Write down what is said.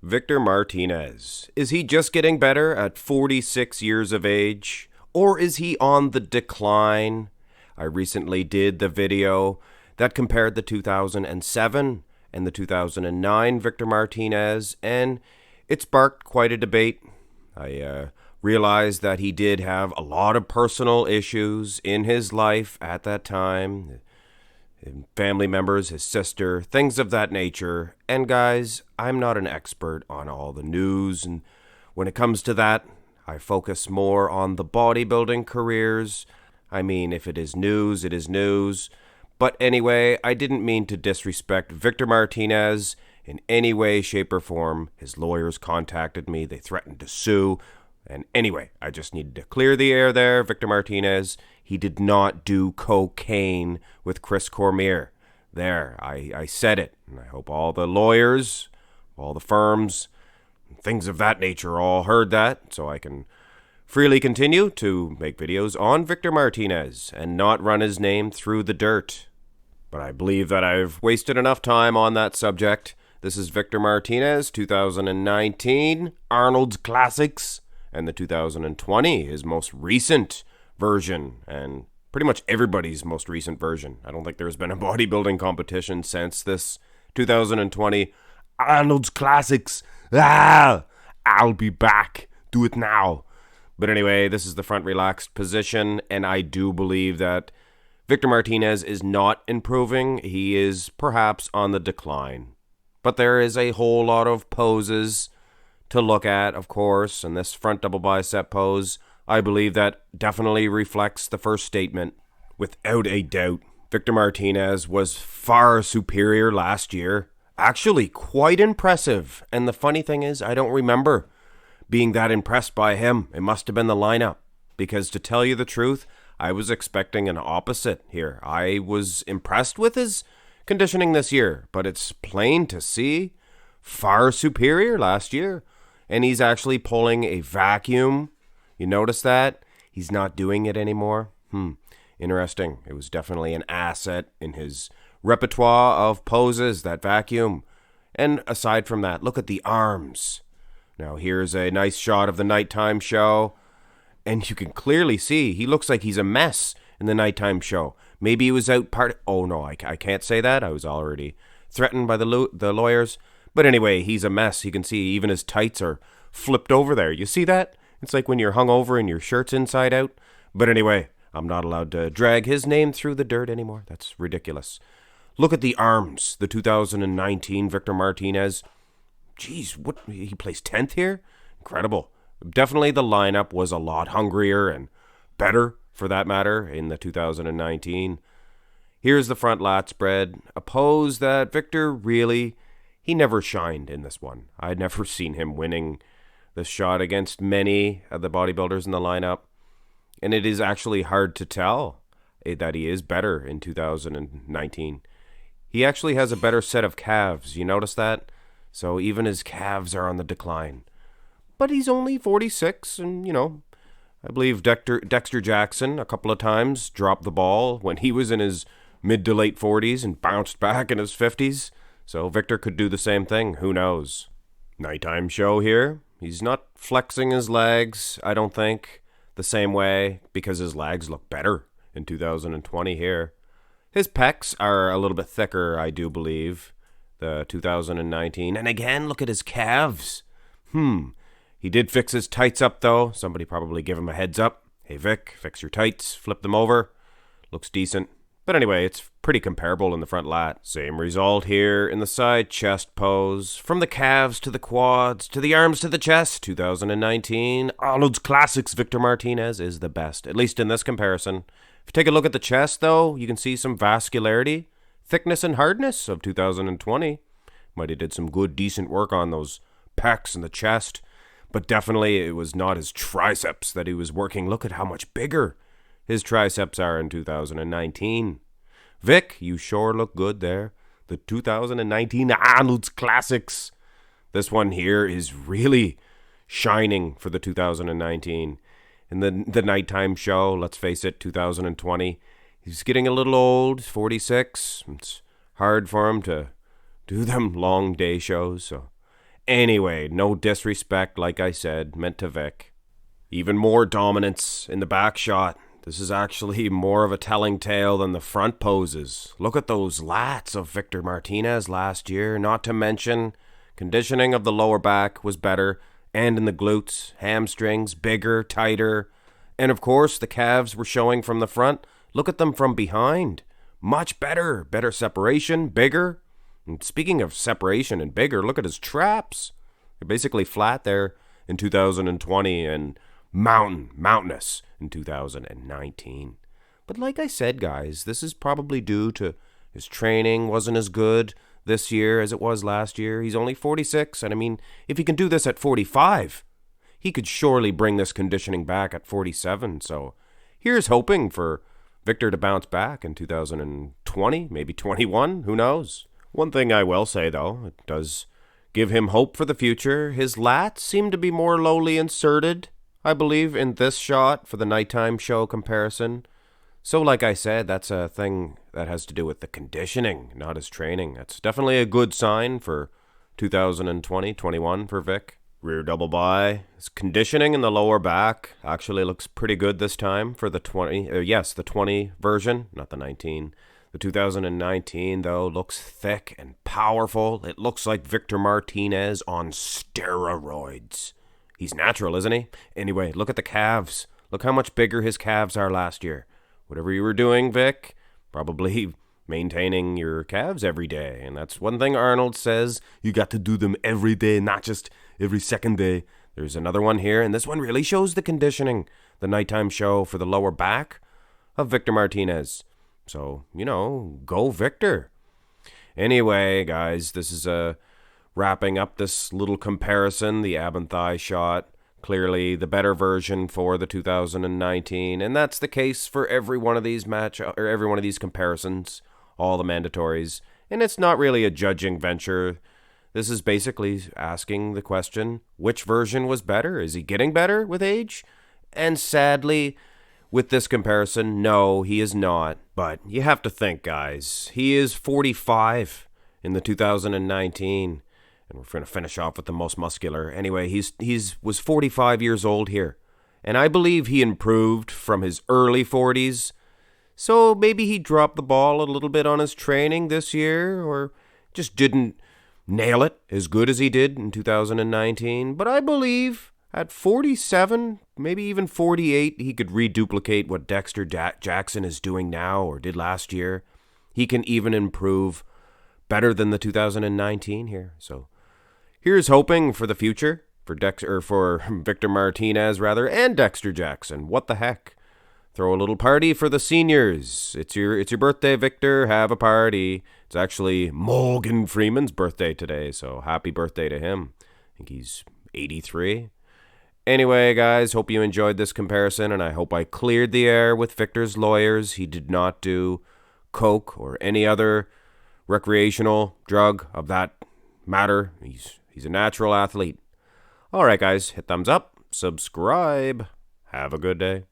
Victor Martinez. Is he just getting better at 46 years of age? Or is he on the decline? I recently did the video that compared the 2007 and the 2009 Victor Martinez, and it sparked quite a debate. I realized that he did have a lot of personal issues in his life at that time. Family members, his sister, things of that nature. And guys, I'm not an expert on all the news, and when it comes to that, I focus more on the bodybuilding careers. I mean, if it is news, it is news. But anyway, I didn't mean to disrespect Victor Martinez in any way, shape, or form. His lawyers contacted me. They threatened to sue. And anyway, I just needed to clear the air there. Victor Martinez, he did not do cocaine with Chris Cormier. There, I said it. And I hope all the lawyers, all the firms, things of that nature all heard that, so I can freely continue to make videos on Victor Martinez and not run his name through the dirt. But I believe that I've wasted enough time on that subject. This is Victor Martinez, 2019, Arnold Classics, and the 2020, his most recent version, and pretty much everybody's most recent version. I don't think there's been a bodybuilding competition since this 2020 Arnold's Classics. I'll be back. Do it now. But anyway, this is the front relaxed position, and I do believe that Victor Martinez is not improving. He is perhaps on the decline. But there is a whole lot of poses to look at, of course, and this front double bicep pose, I believe that definitely reflects the first statement. Without a doubt, Victor Martinez was far superior last year. Actually, quite impressive. And the funny thing is, I don't remember being that impressed by him. It must have been the lineup. Because to tell you the truth, I was expecting an opposite here. I was impressed with his conditioning this year, but it's plain to see far superior last year. And he's actually pulling a vacuum. You notice that? He's not doing it anymore. Interesting. It was definitely an asset in his repertoire of poses, that vacuum. And aside from that, look at the arms. Now here's a nice shot of the nighttime show. And you can clearly see he looks like he's a mess in the nighttime show. Maybe he was out oh no, I can't say that. I was already threatened by the lawyers. But anyway, he's a mess. You can see even his tights are flipped over there. You see that? It's like when you're hungover and your shirt's inside out. But anyway, I'm not allowed to drag his name through the dirt anymore. That's ridiculous. Look at the arms. The 2019 Victor Martinez. Jeez, what? He placed 10th here? Incredible. Definitely the lineup was a lot hungrier and better, for that matter, in the 2019. Here's the front lat spread. A pose that Victor really... He never shined in this one. I'd never seen him winning this shot against many of the bodybuilders in the lineup. And it is actually hard to tell that he is better in 2019. He actually has a better set of calves. You notice that? So even his calves are on the decline. But he's only 46, and, I believe Dexter Jackson a couple of times dropped the ball when he was in his mid to late 40s and bounced back in his 50s. So Victor could do the same thing. Who knows? Nighttime show here. He's not flexing his legs, I don't think, the same way, because his legs look better in 2020 here. His pecs are a little bit thicker, I do believe, the 2019. And again, look at his calves. He did fix his tights up, though. Somebody probably give him a heads up. Hey, Vic, fix your tights. Flip them over. Looks decent. But anyway, it's pretty comparable in the front lat. Same result here in the side chest pose. From the calves to the quads, to the arms to the chest. 2019, Arnold's Classics Victor Martinez is the best, at least in this comparison. If you take a look at the chest, though, you can see some vascularity, thickness, and hardness of 2020. Might have did some good, decent work on those pecs and the chest. But definitely it was not his triceps that he was working. Look at how much bigger his triceps are in 2019. Vic, you sure look good there. The 2019 Arnold's Classics. This one here is really shining for the 2019. In the nighttime show, let's face it, 2020, he's getting a little old, 46. It's hard for him to do them long day shows. So Anyway, no disrespect, like I said, meant to Vic. Even more dominance in the back shot. This is actually more of a telling tale than the front poses. Look at those lats of Victor Martinez last year. Not to mention, conditioning of the lower back was better, and in the glutes, hamstrings, bigger, tighter. And of course, the calves were showing from the front. Look at them from behind. Much better. Better separation, bigger. And speaking of separation and bigger, look at his traps. They're basically flat there in 2020 and mountainous in 2019. But like I said, guys, this is probably due to his training wasn't as good this year as it was last year. He's only 46, and I mean, if he can do this at 45, he could surely bring this conditioning back at 47. So here's hoping for Victor to bounce back in 2020, maybe 21, who knows? One thing I will say, though, it does give him hope for the future. His lats seem to be more lowly inserted, I believe, in this shot for the nighttime show comparison. So like I said, that's a thing that has to do with the conditioning, not his training. That's definitely a good sign for 2020-21 for Vic. Rear double by. His conditioning in the lower back actually looks pretty good this time for the 20. The 20 version, not the 19. The 2019, though, looks thick and powerful. It looks like Victor Martinez on steroids. He's natural, isn't he? Anyway, look at the calves. Look how much bigger his calves are last year. Whatever you were doing, Vic, probably maintaining your calves every day. And that's one thing Arnold says. You got to do them every day, not just every second day. There's another one here, and this one really shows the conditioning. The nighttime show for the lower back of Victor Martinez. So, go Victor. Anyway, guys, this is wrapping up this little comparison, the ab and thigh shot. Clearly the better version for the 2019, and that's the case for every one of these every one of these comparisons, all the mandatories. And it's not really a judging venture. This is basically asking the question, which version was better? Is he getting better with age? And sadly, with this comparison, no, he is not. But you have to think, guys, he is 45 in the 2019. And we're going to finish off with the most muscular. Anyway, he's was 45 years old here. And I believe he improved from his early 40s. So maybe he dropped the ball a little bit on his training this year, or just didn't nail it as good as he did in 2019. But I believe at 47, maybe even 48, he could reduplicate what Dexter Jackson is doing now or did last year. He can even improve better than the 2019 here. So here's hoping for the future for Victor Martinez and Dexter Jackson. What the heck? Throw a little party for the seniors. It's your birthday, Victor. Have a party. It's actually Morgan Freeman's birthday today, so happy birthday to him. I think he's 83. Anyway, guys, hope you enjoyed this comparison, and I hope I cleared the air with Victor's lawyers. He did not do coke or any other recreational drug of that matter. He's a natural athlete. All right, guys, hit thumbs up, subscribe. Have a good day.